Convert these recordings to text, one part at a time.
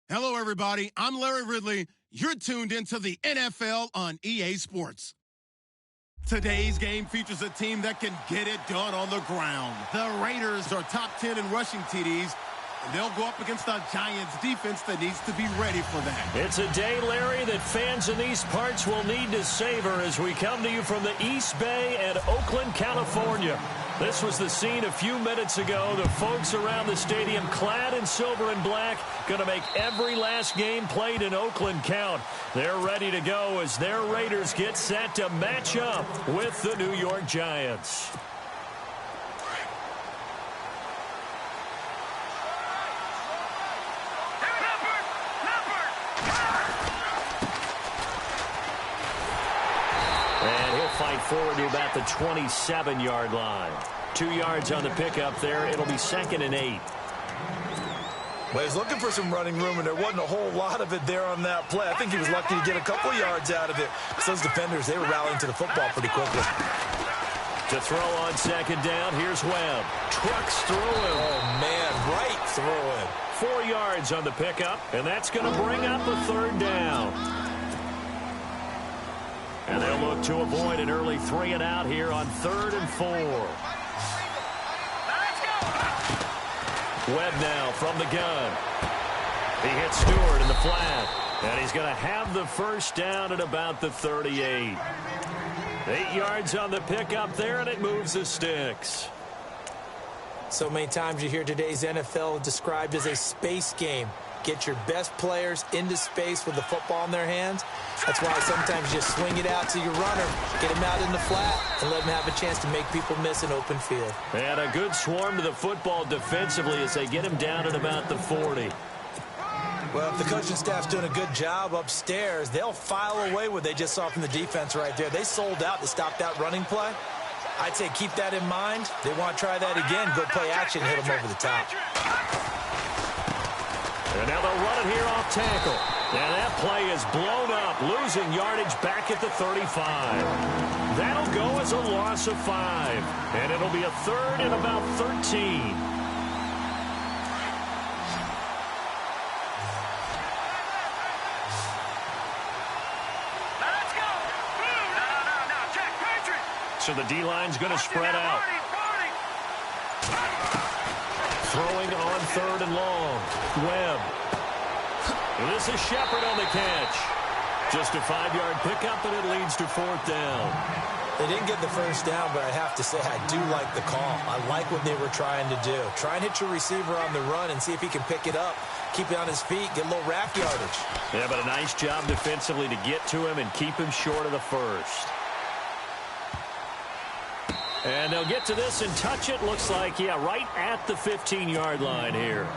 Hello, everybody. I'm Larry Ridley. You're tuned into the NFL on EA Sports. Today's game features a team that can get it done on the ground. The Raiders are top 10 in rushing TDs, and they'll go up against a Giants defense that needs to be ready for that. It's a day, Larry, that fans in these parts will need to savor as we come to you from the East Bay and Oakland, California. This was the scene a few minutes ago. The folks around the stadium clad in silver and black going to make every last game played in Oakland count. They're ready to go as their Raiders get set to match up with the New York Giants. Fight forward to about the 27-yard line. 2 yards on the pickup there. It'll be 2nd and 8. Well, he's looking for some running room, and there wasn't a whole lot of it there on that play. I think he was lucky to get a couple yards out of it. So those defenders, they were rallying to the football pretty quickly. To throw on 2nd down, here's Webb. Trucks through him. Oh, man, right through him. 4 yards on the pickup, and that's going to bring up a 3rd down. And they'll look to avoid an early 3 and out here on 3rd and 4. Webb now from the gun. He hits Stewart in the flat. And he's going to have the 1st down at about the 38. 8 yards on the pickup there, and it moves the sticks. So many times you hear today's NFL described as a space game. Get your best players into space with the football in their hands. That's why sometimes you just swing it out to your runner, get him out in the flat, and let him have a chance to make people miss an open field. And a good swarm to the football defensively as they get him down at about the 40. Well, if the coaching staff's doing a good job upstairs, they'll file away what they just saw from the defense right there. They sold out to stop that running play. I'd say keep that in mind. They want to try that again, go play action, hit them over the top. And now they'll run it here off tackle. And that play is blown up, losing yardage back at the 35. That'll go as a loss of 5. And it'll be a 3rd and about 13. So the D-line's going to spread out. Throwing on 3rd and long. Webb. And this is Shepard on the catch. Just a 5-yard pickup, and it leads to 4th down. They didn't get the 1st down, but I have to say I do like the call. I like what they were trying to do. Try and hit your receiver on the run and see if he can pick it up. Keep it on his feet, get a little rack yardage. Yeah, but a nice job defensively to get to him and keep him short of the 1st. And they'll get to this and touch it. Looks like, yeah, right at the 15-yard line here.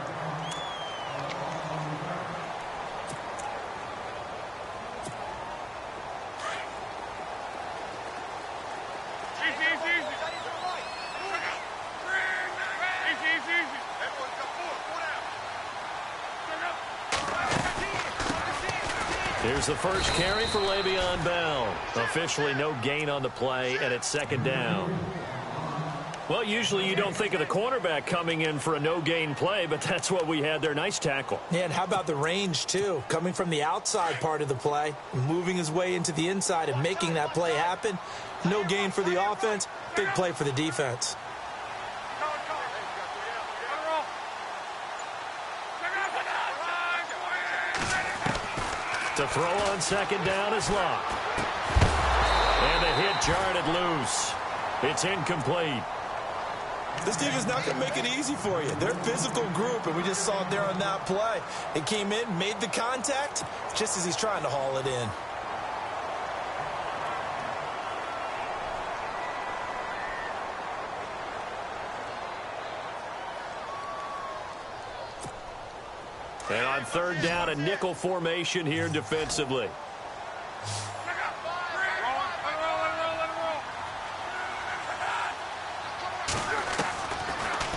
Here's the first carry for Le'Veon Bell. Officially no gain on the play, and it's 2nd down. Well, usually you don't think of the cornerback coming in for a no-gain play, but that's what we had there. Nice tackle. Yeah, and how about the range, too? Coming from the outside part of the play, moving his way into the inside and making that play happen. No gain for the offense, big play for the defense. To throw on 2nd down is Locke. And the hit jarred it loose. It's incomplete. This team is not going to make it easy for you. They're a physical group, and we just saw it there on that play. It came in, made the contact, just as he's trying to haul it in. And on 3rd down, a nickel formation here defensively.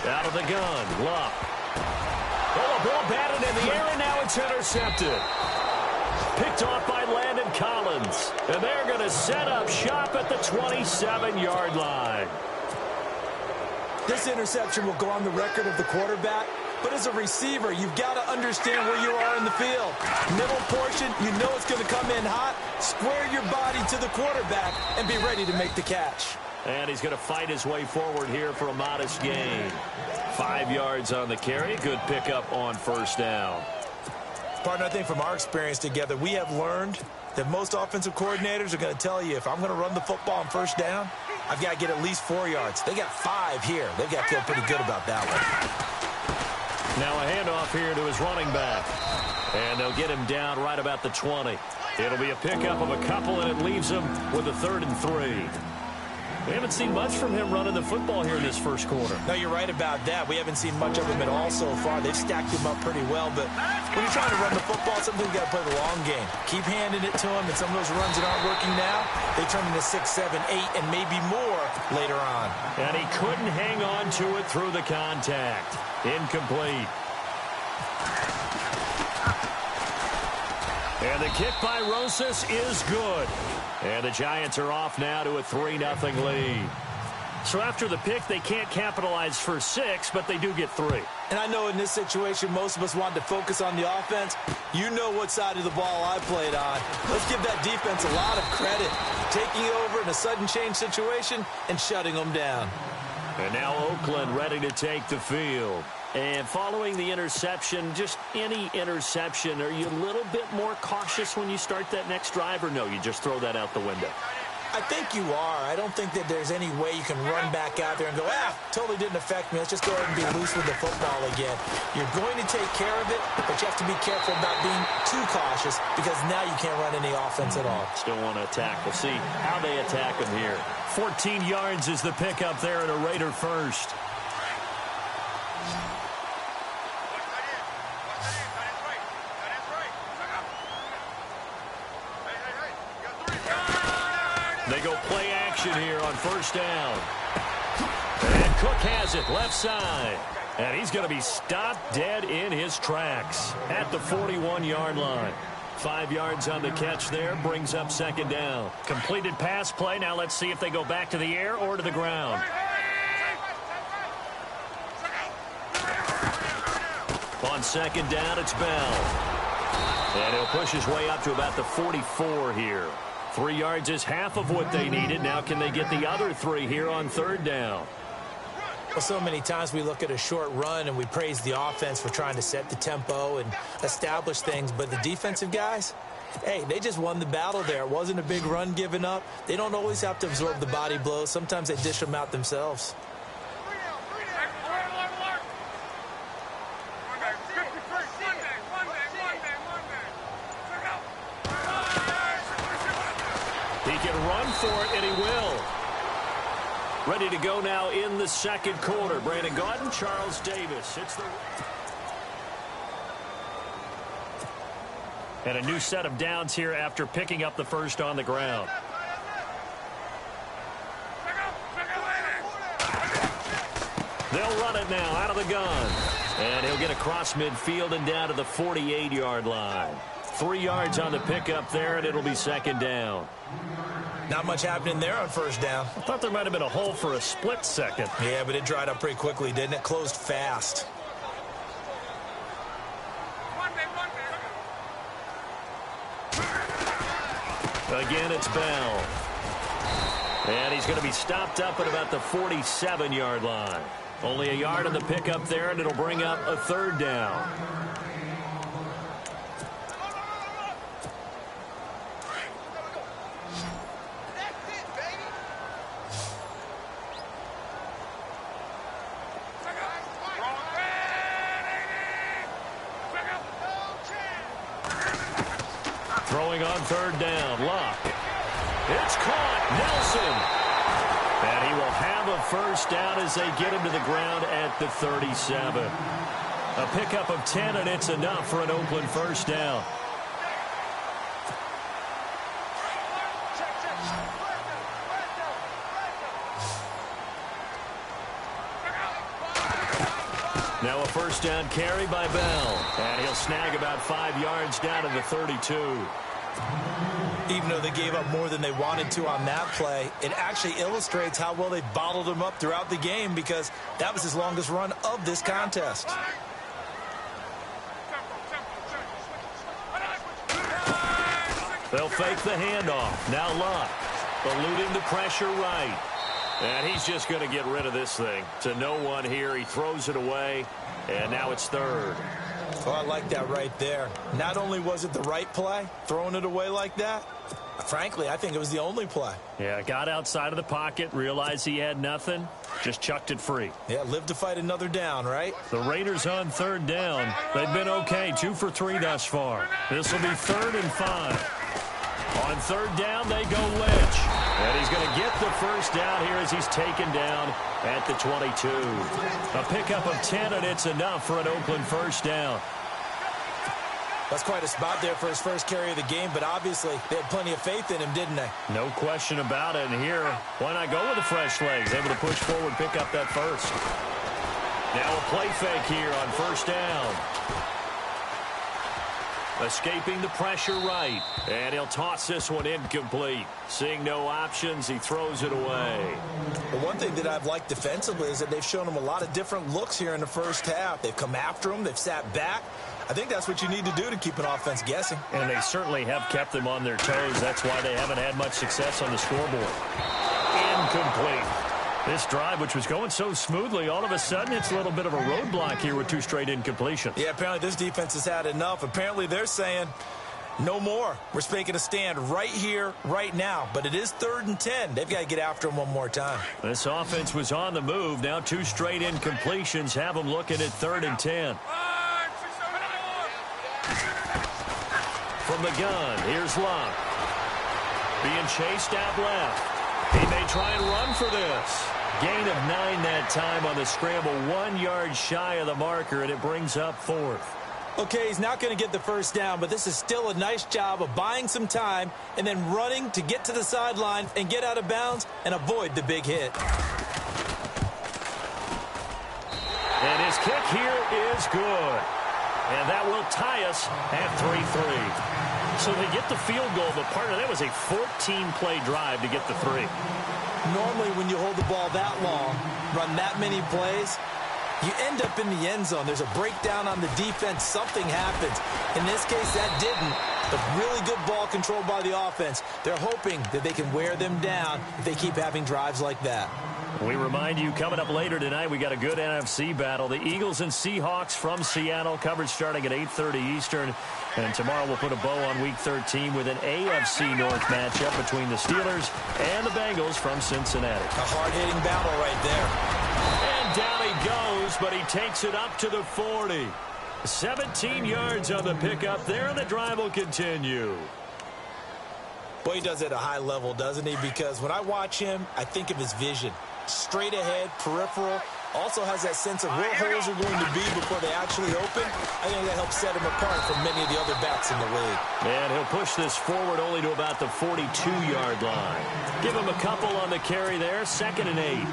Out of the gun, Luck. Oh, the ball batted in the air, and now it's intercepted. Picked off by Landon Collins. And they're going to set up shop at the 27-yard line. This interception will go on the record of the quarterback But as a receiver, you've got to understand where you are in the field. Middle portion, you know it's going to come in hot. Square your body to the quarterback and be ready to make the catch. And he's going to fight his way forward here for a modest gain. 5 yards on the carry. Good pickup on first down. Partner, I think from our experience together, we have learned that most offensive coordinators are going to tell you, if I'm going to run the football on first down, I've got to get at least 4 yards. They got 5 here. They've got to feel pretty good about that one. Now a handoff here to his running back. And they'll get him down right about the 20. It'll be a pickup of a couple, and it leaves him with a 3rd and 3. We haven't seen much from him running the football here in this first quarter. No, you're right about that. We haven't seen much of him at all so far. They've stacked him up pretty well, but when you're trying to run the football, sometimes you've got to play the long game. Keep handing it to him, and some of those runs that aren't working now, they turn into 6, 7, 8, and maybe more later on. And he couldn't hang on to it through the contact. Incomplete. And the kick by Rosas is good. And the Giants are off now to a 3-0 lead. So after the pick, they can't capitalize for 6, but they do get 3. And I know in this situation, most of us wanted to focus on the offense. You know what side of the ball I played on. Let's give that defense a lot of credit. Taking over in a sudden change situation and shutting them down. And now Oakland ready to take the field. And following the interception, just any interception, are you a little bit more cautious when you start that next drive, or no, you just throw that out the window? I think you are. I don't think that there's any way you can run back out there and go, totally didn't affect me. Let's just go ahead and be loose with the football again. You're going to take care of it, but you have to be careful about being too cautious because now you can't run any offense at all. Still want to attack. We'll see how they attack him here. 14 yards is the pickup there and a Raider first. They go play action here on first down. And Cook has it left side. And he's going to be stopped dead in his tracks at the 41-yard line. 5 yards on the catch there, brings up second down. Completed pass play. Now let's see if they go back to the air or to the ground. On second down, it's Bell. And he'll push his way up to about the 44 here. 3 yards is half of what they needed. Now can they get the other 3 here on third down? Well, so many times we look at a short run and we praise the offense for trying to set the tempo and establish things. But the defensive guys, hey, they just won the battle there. It wasn't a big run given up. They don't always have to absorb the body blows. Sometimes they dish them out themselves. He can run for it, and he will. Ready to go now in the second quarter. Brandon Gaudin, Charles Davis. And a new set of downs here after picking up the first on the ground. They'll run it now out of the gun. And he'll get across midfield and down to the 48-yard line. 3 yards on the pickup there, and it'll be second down. Not much happening there on first down. I thought there might have been a hole for a split second. Yeah, but it dried up pretty quickly, didn't it? Closed fast. Again, it's Bell. And he's going to be stopped up at about the 47-yard line. Only a yard on the pickup there, and it'll bring up a third down. Throwing on third down, Luck. It's caught, Nelson. And he will have a first down as they get him to the ground at the 37. A pickup of 10, and it's enough for an Oakland first down. Now a first down carry by Bell. And he'll snag about 5 yards down to the 32. Even though they gave up more than they wanted to on that play, it actually illustrates how well they bottled him up throughout the game because that was his longest run of this contest. They'll fake the handoff. Now Luck, eluding the pressure right. And he's just going to get rid of this thing. To no one here. He throws it away, and now it's third. Oh, I like that right there. Not only was it the right play, throwing it away like that, frankly, I think it was the only play. Yeah, got outside of the pocket, realized he had nothing, just chucked it free. Yeah, live to fight another down, right? The Raiders on third down. They've been okay, 2 for 3 thus far. This will be 3rd and 5. On third down, they go Lynch. And he's going to get the first down here as he's taken down at the 22. A pickup of 10, and it's enough for an Oakland first down. That's quite a spot there for his first carry of the game, but obviously they had plenty of faith in him, didn't they? No question about it. And here, why not go with the fresh legs? Able to push forward, pick up that first. Now a play fake here on first down. Escaping the pressure right. And he'll toss this one incomplete. Seeing no options, he throws it away. Well, one thing that I've liked defensively is that they've shown him a lot of different looks here in the first half. They've come after him. They've sat back. I think that's what you need to do to keep an offense guessing. And they certainly have kept them on their toes. That's why they haven't had much success on the scoreboard. Incomplete. This drive, which was going so smoothly, all of a sudden it's a little bit of a roadblock here with 2 straight incompletions. Yeah, apparently this defense has had enough. Apparently they're saying no more. We're making a stand right here, right now. But it is 3rd and 10. They've got to get after him one more time. This offense was on the move. Now 2 straight incompletions have them looking at 3rd and 10. From the gun, here's Luck. Being chased out left. He may try and run for this. Gain of 9 that time on the scramble. 1 yard shy of the marker, and it brings up 4th. Okay, he's not going to get the first down, but this is still a nice job of buying some time and then running to get to the sideline and get out of bounds and avoid the big hit. And his kick here is good. And that will tie us at 3-3. So they get the field goal, but part of that was a 14-play drive to get the 3. Normally, when you hold the ball that long, run that many plays, you end up in the end zone. There's a breakdown on the defense. Something happens. In this case, that didn't. But really good ball control by the offense. They're hoping that they can wear them down if they keep having drives like that. We remind you, coming up later tonight, we got a good NFC battle. The Eagles and Seahawks from Seattle, coverage starting at 8:30 Eastern. And tomorrow we'll put a bow on Week 13 with an AFC North matchup between the Steelers and the Bengals from Cincinnati. A hard-hitting battle right there. And down he goes, but he takes it up to the 40. 17 yards on the pickup there, and the drive will continue. Boy, he does it at a high level, doesn't he? Because when I watch him, I think of his vision. Straight ahead, peripheral. Also has that sense of where holes are going to be before they actually open. I think that helps set him apart from many of the other backs in the league. And he'll push this forward only to about the 42-yard line. Give him a couple on the carry there. 2nd and 8.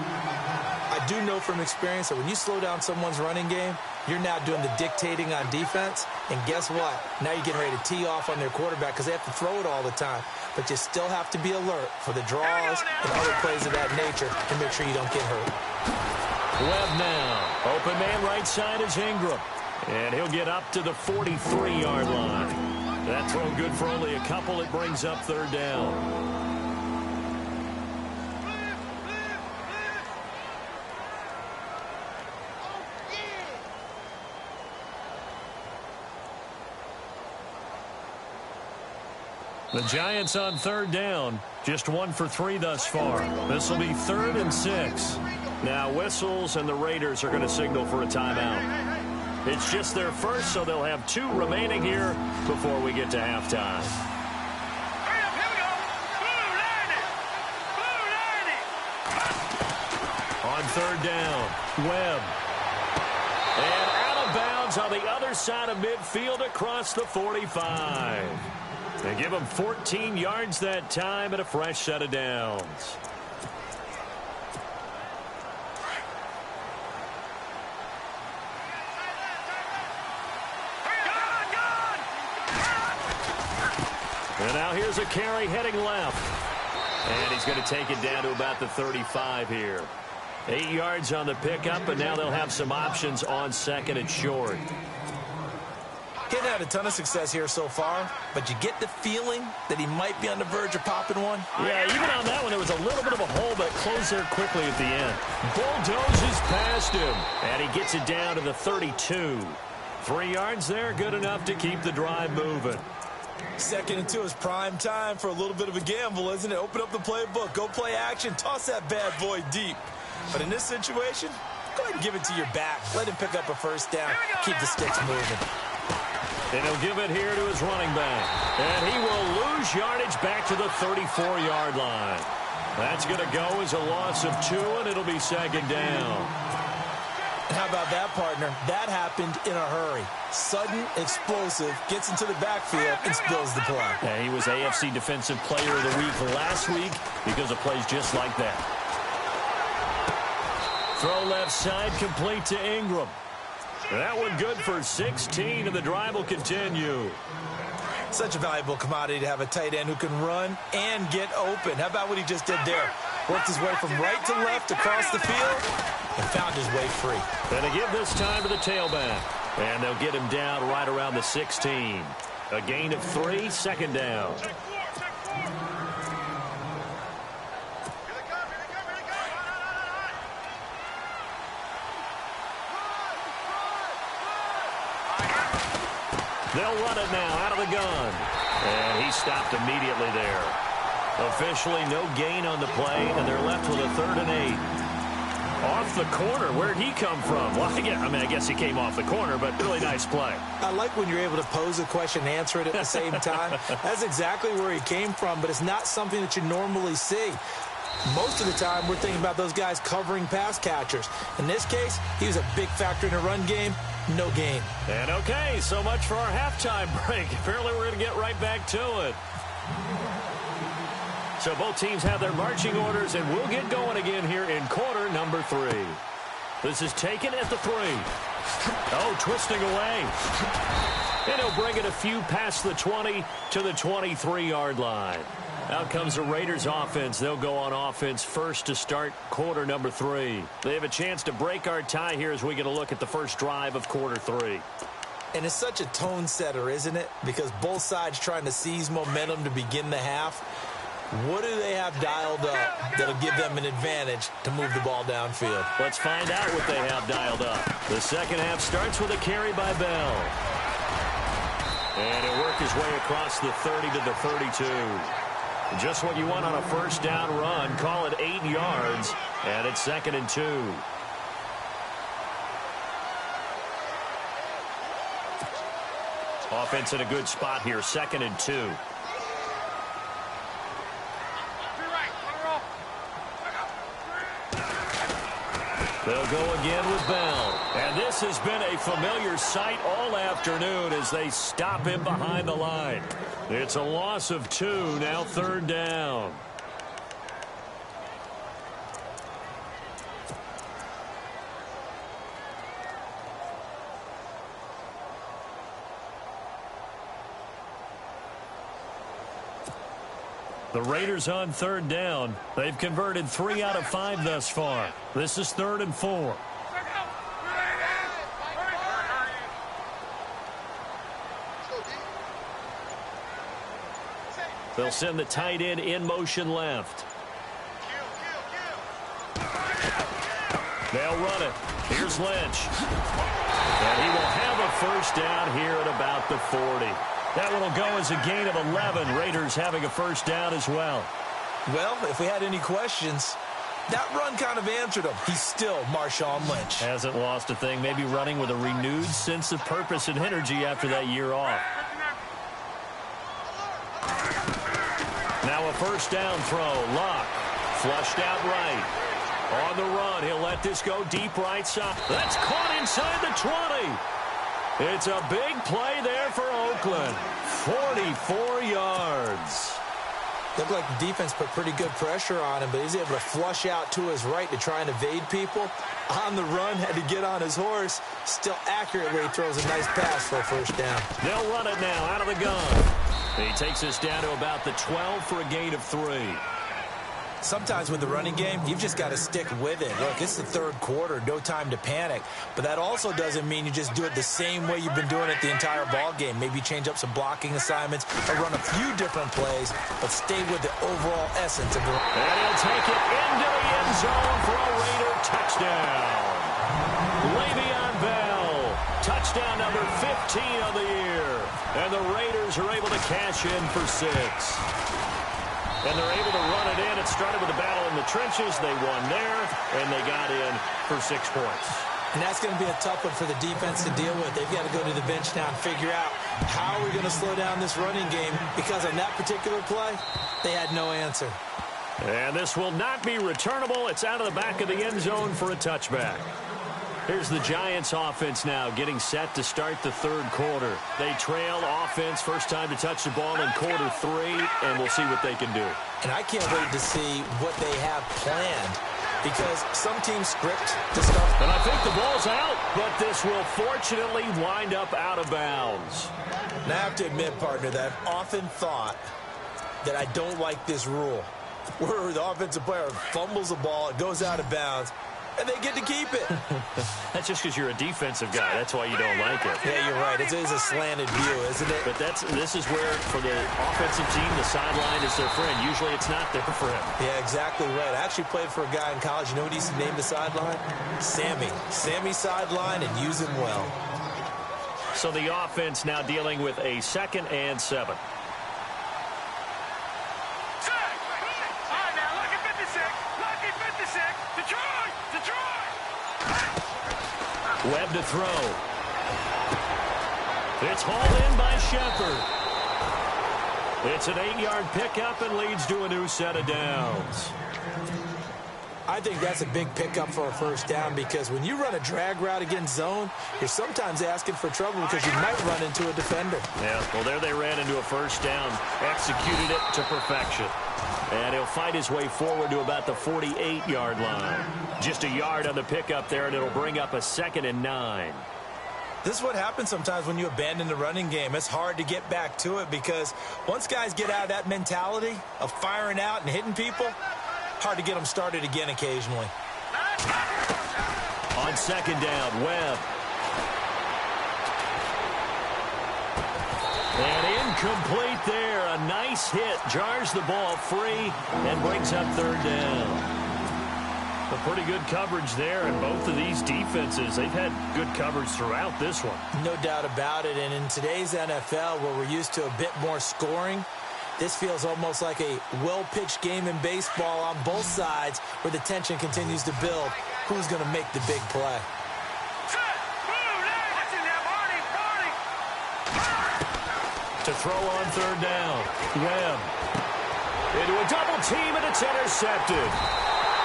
I do know from experience that when you slow down someone's running game, you're now doing the dictating on defense. And guess what? Now you're getting ready to tee off on their quarterback because they have to throw it all the time. But you still have to be alert for the draws and other plays of that nature to make sure you don't get hurt. Webb now. Open man right side is Ingram. And he'll get up to the 43-yard line. That throw good for only a couple. It brings up 3rd down. The Giants on 3rd down. Just 1 for 3 thus far. This will be 3rd and 6. Now whistles, and the Raiders are going to signal for a timeout. It's just their first, so they'll have 2 remaining here before we get to halftime. On 3rd down, Webb. And out of bounds on the other side of midfield across the 45. They give him 14 yards that time and a fresh set of downs. And now here's a carry heading left. And he's going to take it down to about the 35 here. 8 yards on the pickup, and now they'll have some options on 2nd and short. He had a ton of success here so far, but you get the feeling that he might be on the verge of popping one. Yeah, even on that one, there was a little bit of a hole, but it closed there quickly at the end. Bulldozes past him, and he gets it down to the 32. 3 yards there, good enough to keep the drive moving. 2nd and 2 is prime time for a little bit of a gamble, isn't it? Open up the playbook, go play action, toss that bad boy deep. But in this situation, go ahead and give it to your back. Let him pick up a first down. Keep the sticks moving. And he'll give it here to his running back. And he will lose yardage back to the 34-yard line. That's going to go as a loss of 2, and it'll be 2nd down. How about that, partner? That happened in a hurry. Sudden, explosive, gets into the backfield and spills the play. Yeah, he was AFC Defensive Player of the Week last week because of plays just like that. Throw left side, complete to Ingram. That one good for 16, and the drive will continue. Such a valuable commodity to have a tight end who can run and get open. How about what he just did there? Worked his way from right to left across the field and found his way free. And they give this time to the tailback. And they'll get him down right around the 16. A gain of 3, 2nd down. They'll run it now out of the gun. And he stopped immediately there. Officially no gain on the play, and they're left with a 3rd and 8. Off the corner. Where'd he come from? Well, I guess he came off the corner, but really nice play. I like when you're able to pose a question and answer it at the same time. That's exactly where he came from, but it's not something that you normally see. Most of the time, we're thinking about those guys covering pass catchers. In this case, he was a big factor in the run game. No gain. And okay, so much for our halftime break. Apparently, we're going to get right back to it. So both teams have their marching orders, and we'll get going again here in quarter number 3. This is taken at the 3. Oh, twisting away. And he'll bring it a few past the 20 to the 23-yard line. Out comes the Raiders offense. They'll go on offense first to start quarter number 3. They have a chance to break our tie here as we get a look at the first drive of quarter 3. And it's such a tone setter, isn't it? Because both sides trying to seize momentum to begin the half. What do they have dialed up that'll give them an advantage to move the ball downfield? Let's find out what they have dialed up. The second half starts with a carry by Bell. And he'll work his way across the 30 to the 32. Just what you want on a first down run. Call it 8 yards. And it's 2nd and 2. Offense in a good spot here. 2nd and 2. They'll go again with Bell. And this has been a familiar sight all afternoon as they stop him behind the line. It's a loss of 2, now 3rd down. The Raiders on 3rd down. They've converted 3 out of 5 thus far. This is 3rd and 4. They'll send the tight end in motion left. They'll run it. Here's Lynch. And he will have a first down here at about the 40. That one will go as a gain of 11. Raiders having a first down as well. Well, if we had any questions, that run kind of answered him. He's still Marshawn Lynch. Hasn't lost a thing. Maybe running with a renewed sense of purpose and energy after that year off. Now a first down throw. Locke flushed out right. On the run, he'll let this go deep right side. That's caught inside the 20. It's a big play there for Oakland. 44 yards. Looked like the defense put pretty good pressure on him, but he's able to flush out to his right to try and evade people. On the run, had to get on his horse. Still accurately throws a nice pass for a first down. They'll run it now out of the gun. He takes us down to about the 12 for a gain of 3. Sometimes with the running game, you've just got to stick with it. Look, it's the third quarter, no time to panic. But that also doesn't mean you just do it the same way you've been doing it the entire ball game. Maybe change up some blocking assignments or run a few different plays, but stay with the overall essence of the... And he'll take it into the end zone for a Raider touchdown. Le'Veon Bell, touchdown number 15 of the year. And the Raiders are able to cash in for 6. And they're able to run it in. It started with a battle in the trenches. They won there, and they got in for 6 points. And that's going to be a tough one for the defense to deal with. They've got to go to the bench now and figure out how are we going to slow down this running game, because on that particular play, they had no answer. And this will not be returnable. It's out of the back of the end zone for a touchback. Here's the Giants offense now getting set to start the third quarter. They trail offense, first time to touch the ball in quarter 3, and we'll see what they can do. And I can't wait to see what they have planned, because some teams script to start. And I think the ball's out, but this will fortunately wind up out of bounds. Now, I have to admit, partner, that I've often thought that I don't like this rule, where the offensive player fumbles the ball, it goes out of bounds, and they get to keep it. That's just because you're a defensive guy. That's why you don't like it. Yeah, you're right. It is a slanted view, isn't it? But this is where, for the offensive team, the sideline is their friend. Usually it's not there for him. Yeah, exactly right. I actually played for a guy in college. You know what he used to name the sideline? Sammy. Sammy sideline, and use him well. So the offense now dealing with a 2nd and 7. Webb to throw. It's hauled in by Shepard. It's an 8-yard pickup and leads to a new set of downs. I think that's a big pickup for a first down, because when you run a drag route against zone, you're sometimes asking for trouble because you might run into a defender. Yeah, well, there they ran into a first down, executed it to perfection. And he'll fight his way forward to about the 48-yard line. Just a yard on the pickup there, and it'll bring up a 2nd and 9. This is what happens sometimes when you abandon the running game. It's hard to get back to it, because once guys get out of that mentality of firing out and hitting people, hard to get them started again occasionally. On 2nd down, Webb. And incomplete there. A nice hit. Jars the ball free and brings up 3rd down. A pretty good coverage there, and both of these defenses, they've had good coverage throughout this one. No doubt about it. And in today's NFL, where we're used to a bit more scoring, this feels almost like a well-pitched game in baseball on both sides, where the tension continues to build. Who's going to make the big play? To throw on 3rd down, Webb. Into a double team, and it's intercepted.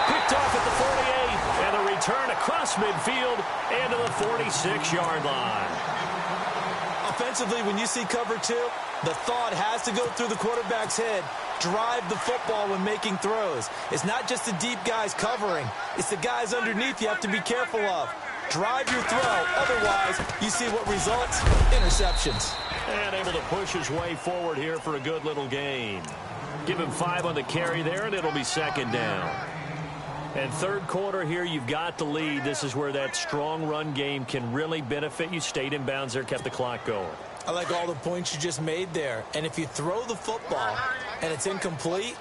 Picked off at the 48, and a return across midfield and to the 46-yard line. Offensively, when you see cover 2, the thought has to go through the quarterback's head. Drive the football when making throws. It's not just the deep guys covering. It's the guys underneath you have to be careful of. Drive your throw. Otherwise, you see what results? Interceptions. And able to push his way forward here for a good little gain. Give him 5 on the carry there, and it'll be 2nd down. And third quarter here, you've got the lead. This is where that strong run game can really benefit you. Stayed in bounds there, kept the clock going. I like all the points you just made there. And if you throw the football and it's incomplete,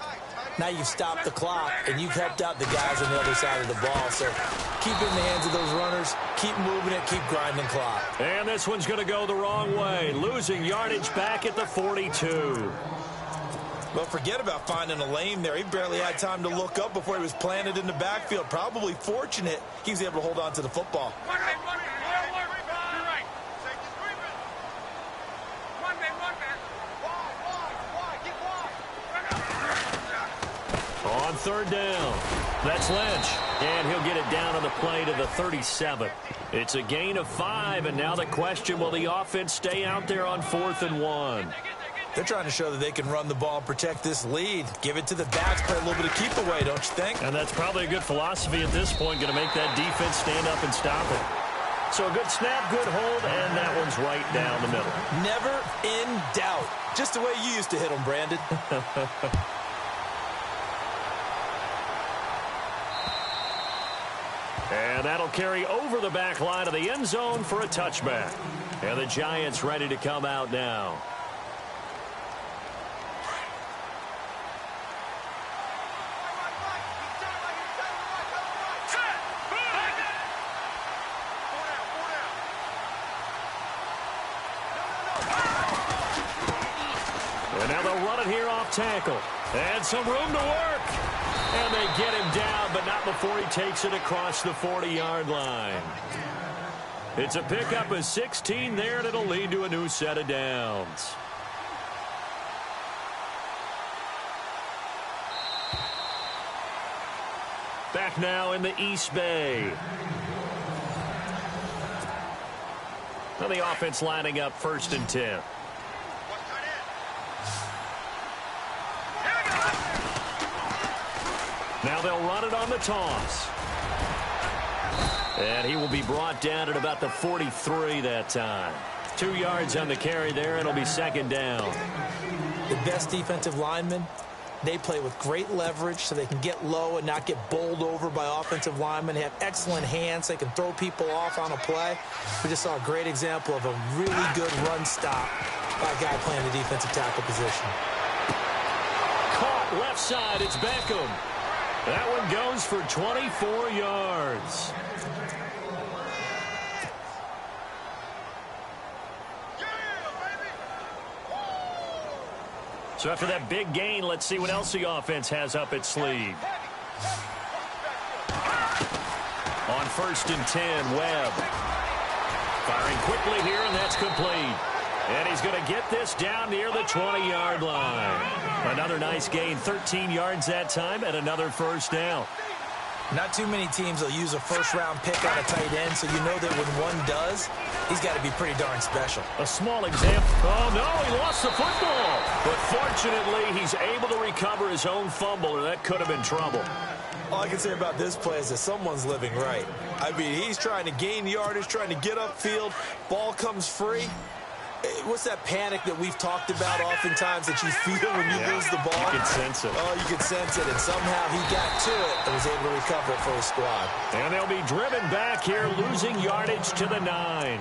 now you've stopped the clock and you've helped out the guys on the other side of the ball. So keep it in the hands of those runners, keep moving it, keep grinding clock. And this one's going to go the wrong way. Losing yardage back at the 42. Well, forget about finding a lane there. He barely had time to look up before he was planted in the backfield. Probably fortunate he was able to hold on to the football. On 3rd down, that's Lynch. And he'll get it down on the play to the 37. It's a gain of 5, and now the question, will the offense stay out there on 4th and 1? They're trying to show that they can run the ball and protect this lead. Give it to the backs, play a little bit of keep away, don't you think? And that's probably a good philosophy at this point, going to make that defense stand up and stop it. So a good snap, good hold, and that one's right down the middle. Never in doubt. Just the way you used to hit them, Brandon. And that'll carry over the back line of the end zone for a touchback. And the Giants ready to come out now. And now they'll run it here off tackle. And some room to work. And they get him down, but not before he takes it across the 40-yard line. It's a pickup of 16 there, and it'll lead to a new set of downs. Back now in the East Bay. Now the offense lining up 1st and 10. Now they'll run it on the toss. And he will be brought down at about the 43 that time. 2 yards on the carry there. It'll be 2nd down. The best defensive linemen, they play with great leverage so they can get low and not get bowled over by offensive linemen. They have excellent hands. They can throw people off on a play. We just saw a great example of a really good run stop by a guy playing the defensive tackle position. Caught left side. It's Beckham. That one goes for 24 yards. So after that big gain, let's see what else the offense has up its sleeve. On 1st and 10, Webb. Firing quickly here, and that's complete. And he's going to get this down near the 20-yard line. Another nice gain, 13 yards that time, and another 1st down. Not too many teams will use a 1st-round pick on a tight end, so you know that when one does, he's got to be pretty darn special. A small example. Oh, no, he lost the football. But fortunately, he's able to recover his own fumble, or that could have been trouble. All I can say about this play is that someone's living right. I mean, he's trying to gain yardage, trying to get upfield. Ball comes free. What's that panic that we've talked about oftentimes that you feel when you lose the ball? You can sense it. Oh, you can sense it, and somehow he got to it and was able to recover it for his squad. And they'll be driven back here, losing yardage to the 9.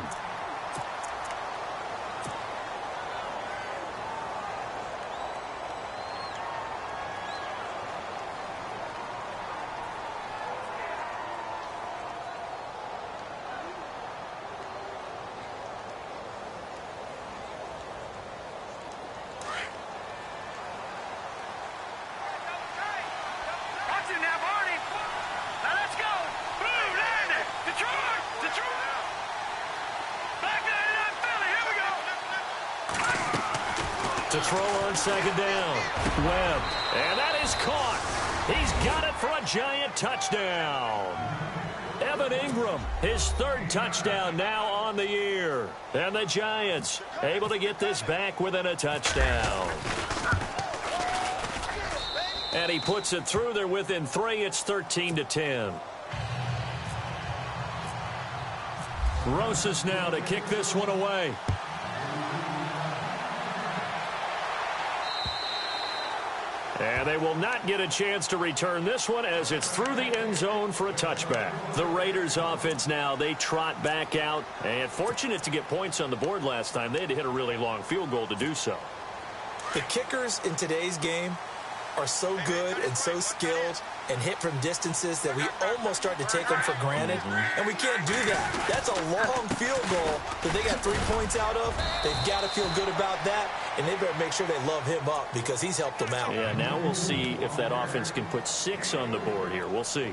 To throw on 2nd down. Webb. And that is caught. He's got it for a Giant touchdown. Evan Ingram, his 3rd touchdown now on the year. And the Giants able to get this back within a touchdown. And he puts it through there within 3. It's 13-10. Rosas now to kick this one away. And they will not get a chance to return this one as it's through the end zone for a touchback. The Raiders offense now, they trot back out. And fortunate to get points on the board last time. They had to hit a really long field goal to do so. The kickers in today's game are so good and so skilled and hit from distances that we almost start to take them for granted. And we can't do that. That's a long field goal that they got 3 points out of. They've got to feel good about that, and they better make sure they love him up because he's helped them out. Yeah, now we'll see if that offense can put 6 on the board here. We'll see.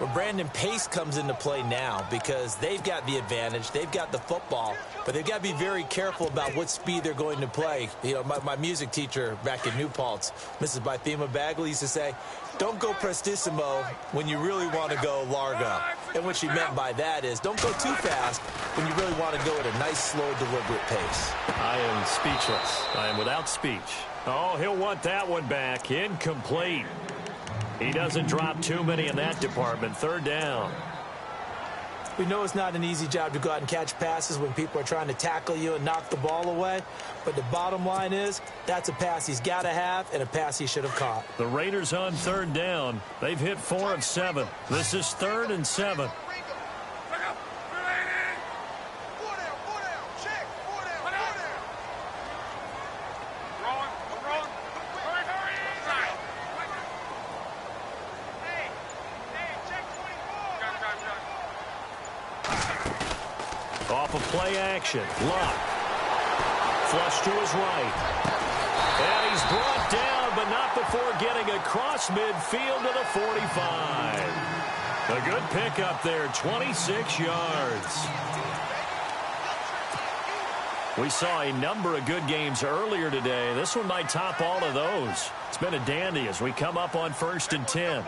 Well, Brandon, pace comes into play now because they've got the advantage. They've got the football, but they've got to be very careful about what speed they're going to play. You know, my music teacher back in New Paltz, Mrs. Bythema Bagley, used to say, don't go prestissimo when you really want to go largo. And what she meant by that is don't go too fast when you really want to go at a nice, slow, deliberate pace. I am speechless. I am without speech. Oh, he'll want that one back. Incomplete. He doesn't drop too many in that department. 3rd down. We know it's not an easy job to go out and catch passes when people are trying to tackle you and knock the ball away. But the bottom line is that's a pass he's got to have and a pass he should have caught. The Raiders on 3rd down. They've hit 4 of 7. This is 3rd and 7. Off of play action. Luck. Flush to his right. And he's brought down, but not before getting across midfield to the 45. A good pickup there, 26 yards. We saw a number of good games earlier today. This one might top all of those. It's been a dandy as we come up on 1st and 10.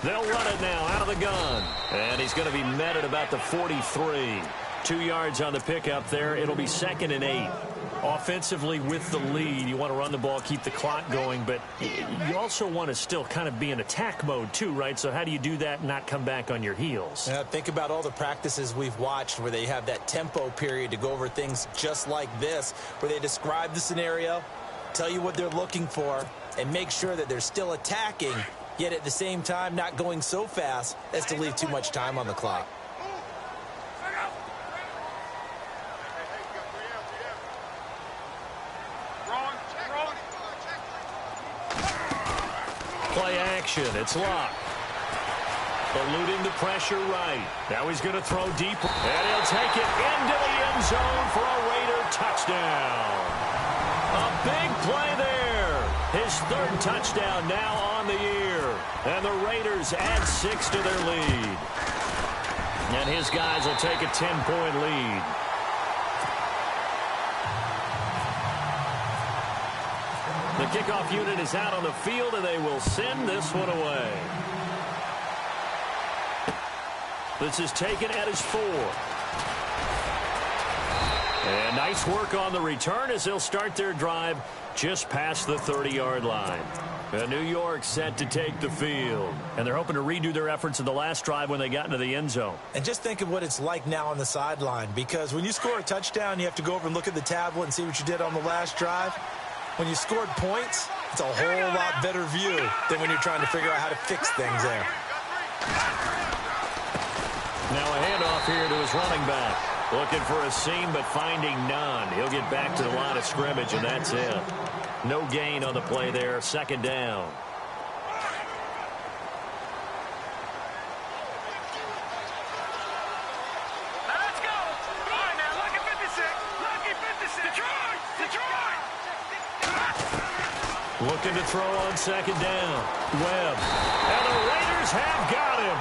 They'll run it now out of the gun. And he's going to be met at about the 43. 2 yards on the pickup there. It'll be 2nd and 8. Offensively with the lead, you want to run the ball, keep the clock going, but you also want to still kind of be in attack mode too, right? So how do you do that and not come back on your heels? Think about all the practices we've watched where they have that tempo period to go over things just like this, where they describe the scenario, tell you what they're looking for, and make sure that they're still attacking, yet at the same time not going so fast as to leave too much time on the clock. Play action. It's Locke. Eluding the pressure right. Now he's going to throw deep. And he'll take it into the end zone for a Raider touchdown. A big play there. His 3rd touchdown now on the year. And the Raiders add 6 to their lead. And his guys will take a 10-point lead. The kickoff unit is out on the field, and they will send this one away. This is taken at his 4. And nice work on the return as they'll start their drive just past the 30-yard line. New York set to take the field. And they're hoping to redo their efforts in the last drive when they got into the end zone. And just think of what it's like now on the sideline, because when you score a touchdown, you have to go over and look at the tablet and see what you did on the last drive. When you scored points, it's a whole lot better view than when you're trying to figure out how to fix things there. Now a handoff here to his running back. Looking for a seam, but finding none. He'll get back to the line of scrimmage, and that's it. No gain on the play there. 2nd down. Let's go. All right, now, lucky 56. Lucky 56. Detroit. Looking to throw on 2nd down. Webb. And the Raiders have got him.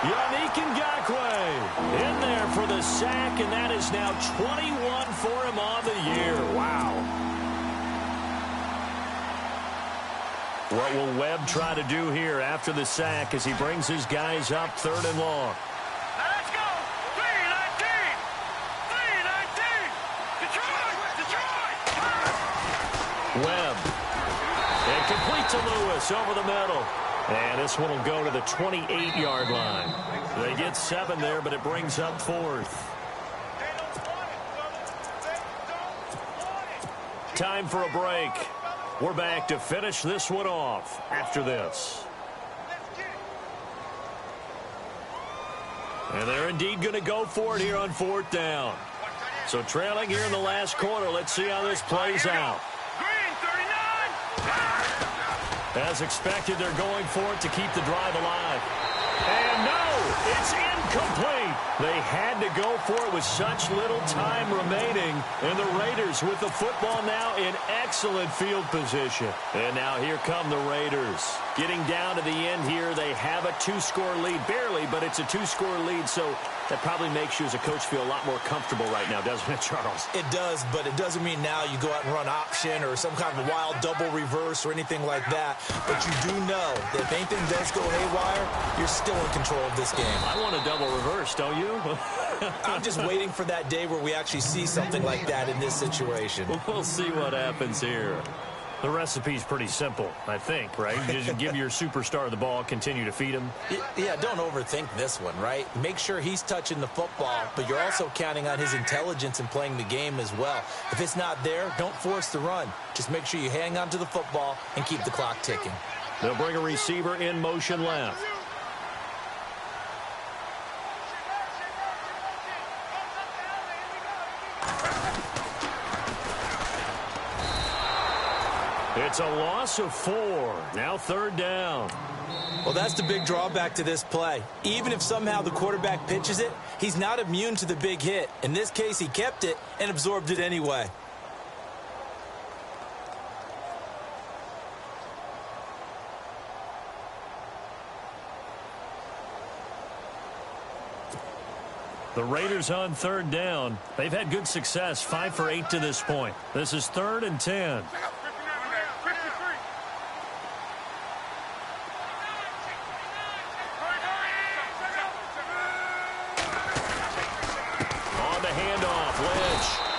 Yannick Ngakoue in there for the sack, and that is now 21 for him on the year. Wow. What will Webb try to do here after the sack as he brings his guys up 3rd and long? Let's go. 3-19. 3-19. Detroit. Webb. And complete to Lewis over the middle. And this one will go to the 28-yard line. They get 7 there, but it brings up 4th. Time for a break. We're back to finish this one off after this. And they're indeed going to go for it here on 4th down. So trailing here in the last quarter. Let's see how this plays out. As expected, they're going for it to keep the drive alive. And no, it's incomplete. They had to go for it with such little time remaining. And the Raiders with the football now in excellent field position. And now here come the Raiders. Getting down to the end here, they have a 2-score lead. Barely, but it's a 2-score lead, so that probably makes you as a coach feel a lot more comfortable right now, doesn't it, Charles? It does, but it doesn't mean now you go out and run option or some kind of wild double reverse or anything like that. But you do know that if anything does go haywire, you're still in control of this game. I want a double reverse, don't you? I'm just waiting for that day where we actually see something like that in this situation. We'll see what happens here. The recipe's pretty simple, I think, right? You just give your superstar the ball, continue to feed him. Yeah, don't overthink this one, right? Make sure he's touching the football, but you're also counting on his intelligence in playing the game as well. If it's not there, don't force the run. Just make sure you hang on to the football and keep the clock ticking. They'll bring a receiver in motion left. It's a loss of 4. Now 3rd down. Well, that's the big drawback to this play. Even if somehow the quarterback pitches it, he's not immune to the big hit. In this case, he kept it and absorbed it anyway. The Raiders on 3rd down. They've had good success, 5 for 8 to this point. This is 3rd and 10.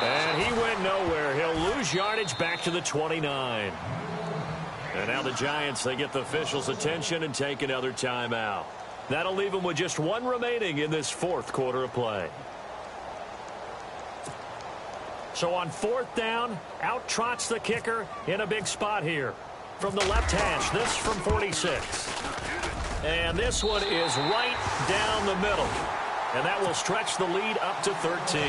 And he went nowhere. He'll lose yardage back to the 29. And now the Giants, they get the officials' attention and take another timeout. That'll leave them with just 1 remaining in this 4th quarter of play. So on 4th down, out trots the kicker in a big spot here. From the left hash, this from 46. And this one is right down the middle. And that will stretch the lead up to 13.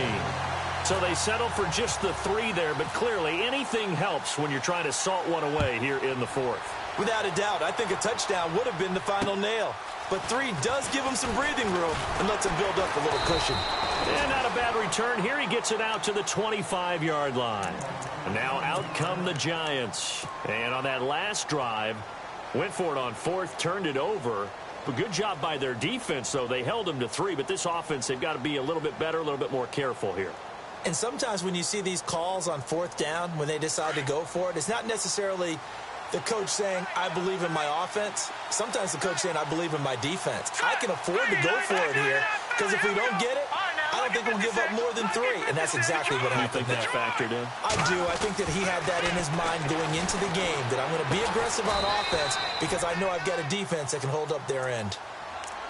So they settle for just the 3 there, but clearly anything helps when you're trying to salt one away here in the 4th. Without a doubt, I think a touchdown would have been the final nail. But 3 does give him some breathing room and lets him build up a little cushion. And not a bad return here. He gets it out to the 25-yard line. And now out come the Giants. And on that last drive, went for it on 4th, turned it over. But good job by their defense, though. They held him to 3, but this offense, they've got to be a little bit better, a little bit more careful here. And sometimes when you see these calls on 4th down, when they decide to go for it, it's not necessarily the coach saying, I believe in my offense. Sometimes the coach saying, I believe in my defense. I can afford to go for it here because if we don't get it, I don't think we'll give up more than 3. And that's exactly what happened. You think that's factored in? I do. I think that he had that in his mind going into the game, that I'm going to be aggressive on offense because I know I've got a defense that can hold up their end.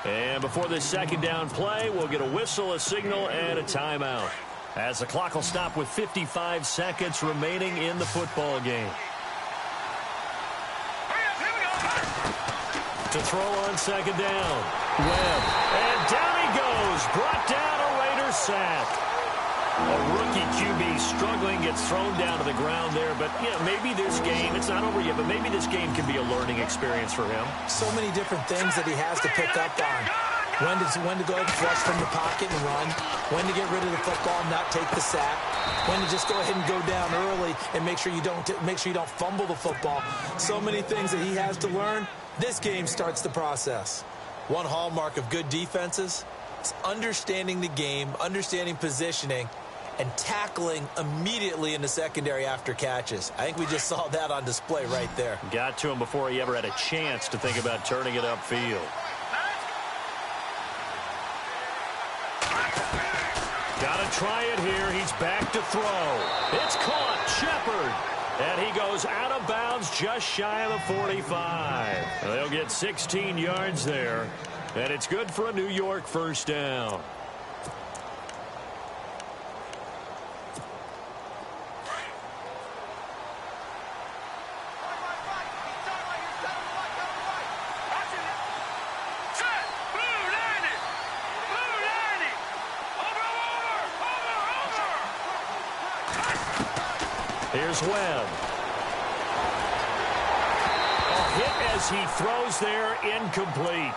And before this 2nd down play, we'll get a whistle, a signal, and a timeout, as the clock will stop with 55 seconds remaining in the football game. To throw on 2nd down. Webb. And down he goes. Brought down a Raiders sack. A rookie QB struggling, gets thrown down to the ground there. But, yeah, maybe this game, it's not over yet, but maybe this game can be a learning experience for him. So many different things that he has to pick up on. When to go ahead and flush from the pocket and run. When to get rid of the football and not take the sack. When to just go ahead and go down early and make sure you don't fumble the football. So many things that he has to learn. This game starts the process. One hallmark of good defenses is understanding the game, understanding positioning, and tackling immediately in the secondary after catches. I think we just saw that on display right there. Got to him before he ever had a chance to think about turning it upfield. Got to try it here. He's back to throw. It's caught. Shepard. And he goes out of bounds just shy of the 45. They'll get 16 yards there. And it's good for a New York 1st down. Here's Webb. A hit as he throws there, incomplete.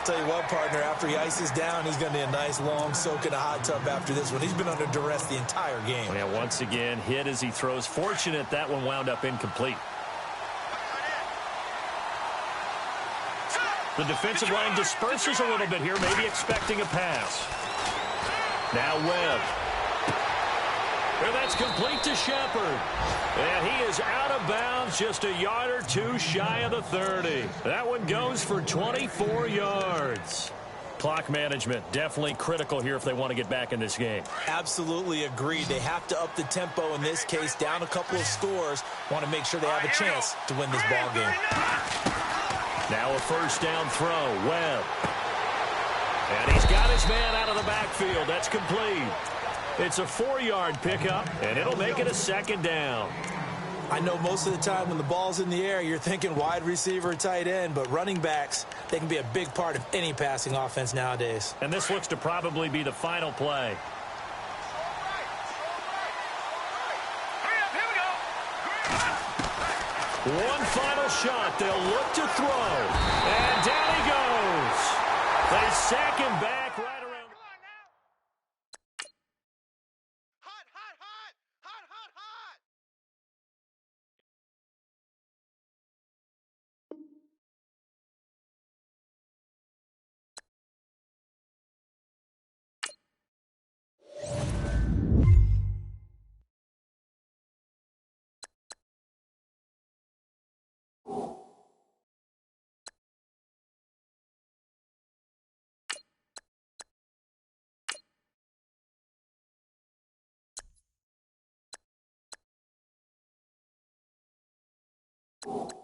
Tell you what, partner, after he ices down, he's going to need a nice long soak in a hot tub after this one. He's been under duress the entire game. Yeah, once again, hit as he throws. Fortunate that one wound up incomplete. The defensive line disperses a little bit here, maybe expecting a pass. Now Webb. And that's complete to Shepard. And he is out of bounds, just a yard or 2 shy of the 30. That one goes for 24 yards. Clock management, definitely critical here if they want to get back in this game. Absolutely agreed. They have to up the tempo in this case, down a couple of scores. Want to make sure they have a chance to win this ball game. Now a 1st down throw, Webb. And he's got his man out of the backfield. That's complete. It's a 4-yard pickup, and it'll make it a 2nd down. I know most of the time when the ball's in the air, you're thinking wide receiver, tight end, but running backs, they can be a big part of any passing offense nowadays. And this looks to probably be the final play. One final shot. They'll look to throw. And down he goes. They sack him back right around. Hot, hot, hot! Hot, hot, hot!